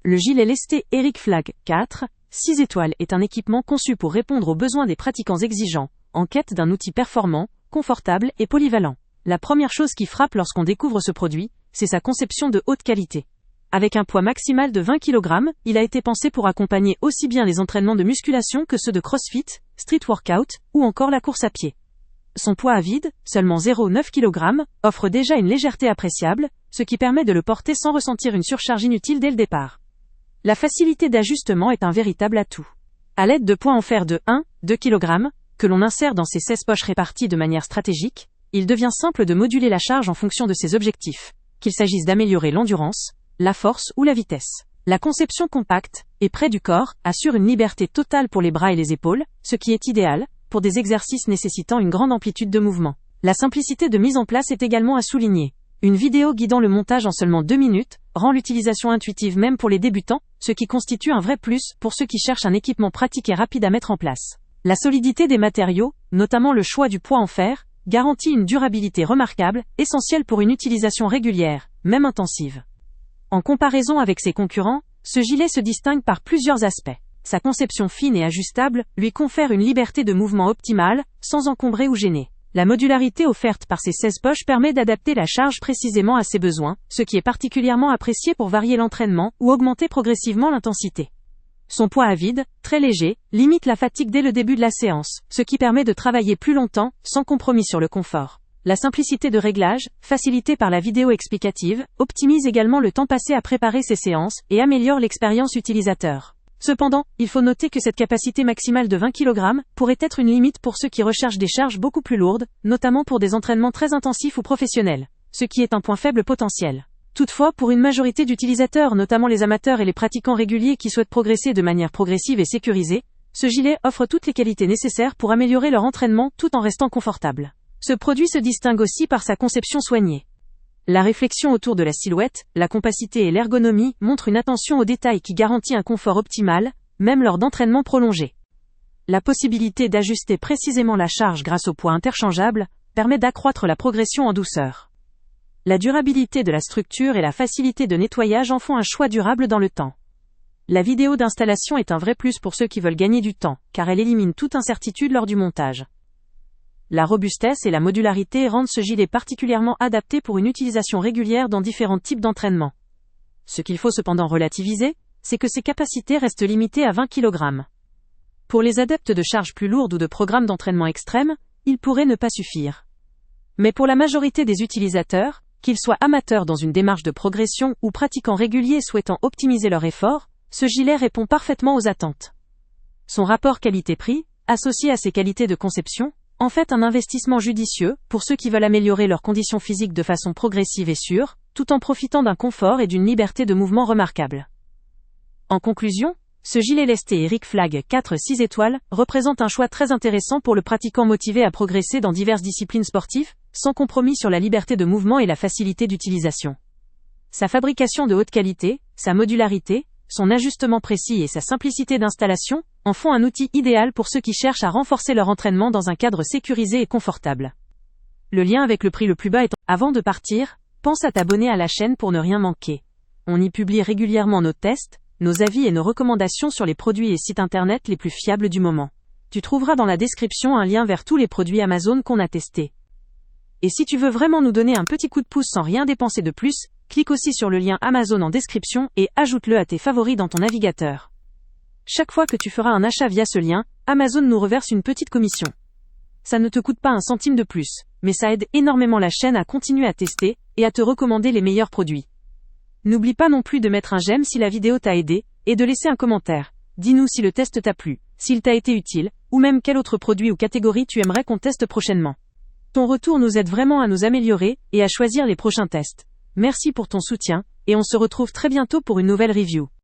Le gilet lesté Eric Flag 4, 6 étoiles est un équipement conçu pour répondre aux besoins des pratiquants exigeants, en quête d'un outil performant, confortable et polyvalent. La première chose qui frappe lorsqu'on découvre ce produit, c'est sa conception de haute qualité. Avec un poids maximal de 20 kg, il a été pensé pour accompagner aussi bien les entraînements de musculation que ceux de CrossFit, street workout ou encore la course à pied. Son poids à vide, seulement 0,9 kg, offre déjà une légèreté appréciable, ce qui permet de le porter sans ressentir une surcharge inutile dès le départ. La facilité d'ajustement est un véritable atout. À l'aide de poids en fer de 1-2 kg, que l'on insère dans ses 16 poches réparties de manière stratégique, il devient simple de moduler la charge en fonction de ses objectifs, qu'il s'agisse d'améliorer l'endurance, la force ou la vitesse. La conception compacte et près du corps assure une liberté totale pour les bras et les épaules, ce qui est idéal pour des exercices nécessitant une grande amplitude de mouvement. La simplicité de mise en place est également à souligner. Une vidéo guidant le montage en seulement 2 minutes rend l'utilisation intuitive même pour les débutants, ce qui constitue un vrai plus pour ceux qui cherchent un équipement pratique et rapide à mettre en place. La solidité des matériaux, notamment le choix du poids en fer, garantit une durabilité remarquable, essentielle pour une utilisation régulière, même intensive. En comparaison avec ses concurrents, ce gilet se distingue par plusieurs aspects. Sa conception fine et ajustable lui confère une liberté de mouvement optimale, sans encombrer ou gêner. La modularité offerte par ses 16 poches permet d'adapter la charge précisément à ses besoins, ce qui est particulièrement apprécié pour varier l'entraînement ou augmenter progressivement l'intensité. Son poids à vide, très léger, limite la fatigue dès le début de la séance, ce qui permet de travailler plus longtemps, sans compromis sur le confort. La simplicité de réglage, facilitée par la vidéo explicative, optimise également le temps passé à préparer ces séances et améliore l'expérience utilisateur. Cependant, il faut noter que cette capacité maximale de 20 kg pourrait être une limite pour ceux qui recherchent des charges beaucoup plus lourdes, notamment pour des entraînements très intensifs ou professionnels, ce qui est un point faible potentiel. Toutefois, pour une majorité d'utilisateurs, notamment les amateurs et les pratiquants réguliers qui souhaitent progresser de manière progressive et sécurisée, ce gilet offre toutes les qualités nécessaires pour améliorer leur entraînement tout en restant confortable. Ce produit se distingue aussi par sa conception soignée. La réflexion autour de la silhouette, la compacité et l'ergonomie montrent une attention aux détails qui garantit un confort optimal, même lors d'entraînements prolongés. La possibilité d'ajuster précisément la charge grâce au poids interchangeable permet d'accroître la progression en douceur. La durabilité de la structure et la facilité de nettoyage en font un choix durable dans le temps. La vidéo d'installation est un vrai plus pour ceux qui veulent gagner du temps, car elle élimine toute incertitude lors du montage. La robustesse et la modularité rendent ce gilet particulièrement adapté pour une utilisation régulière dans différents types d'entraînement. Ce qu'il faut cependant relativiser, c'est que ses capacités restent limitées à 20 kg. Pour les adeptes de charges plus lourdes ou de programmes d'entraînement extrêmes, il pourrait ne pas suffire. Mais pour la majorité des utilisateurs, qu'ils soient amateurs dans une démarche de progression ou pratiquants réguliers souhaitant optimiser leur effort, ce gilet répond parfaitement aux attentes. Son rapport qualité-prix, associé à ses qualités de conception, en fait un investissement judicieux pour ceux qui veulent améliorer leurs conditions physiques de façon progressive et sûre, tout en profitant d'un confort et d'une liberté de mouvement remarquable. En conclusion, ce gilet lesté Eric Flag 4 6 étoiles représente un choix très intéressant pour le pratiquant motivé à progresser dans diverses disciplines sportives, sans compromis sur la liberté de mouvement et la facilité d'utilisation. Sa fabrication de haute qualité, sa modularité, son ajustement précis et sa simplicité d'installation en font un outil idéal pour ceux qui cherchent à renforcer leur entraînement dans un cadre sécurisé et confortable. Le lien avec le prix le plus bas est avant de partir, pense à t'abonner à la chaîne pour ne rien manquer. On y publie régulièrement nos tests, nos avis et nos recommandations sur les produits et sites internet les plus fiables du moment. Tu trouveras dans la description un lien vers tous les produits Amazon qu'on a testés. Et si tu veux vraiment nous donner un petit coup de pouce sans rien dépenser de plus, clique aussi sur le lien Amazon en description et ajoute-le à tes favoris dans ton navigateur. Chaque fois que tu feras un achat via ce lien, Amazon nous reverse une petite commission. Ça ne te coûte pas un centime de plus, mais ça aide énormément la chaîne à continuer à tester et à te recommander les meilleurs produits. N'oublie pas non plus de mettre un j'aime si la vidéo t'a aidé et de laisser un commentaire. Dis-nous si le test t'a plu, s'il t'a été utile, ou même quel autre produit ou catégorie tu aimerais qu'on teste prochainement. Ton retour nous aide vraiment à nous améliorer et à choisir les prochains tests. Merci pour ton soutien, et on se retrouve très bientôt pour une nouvelle review.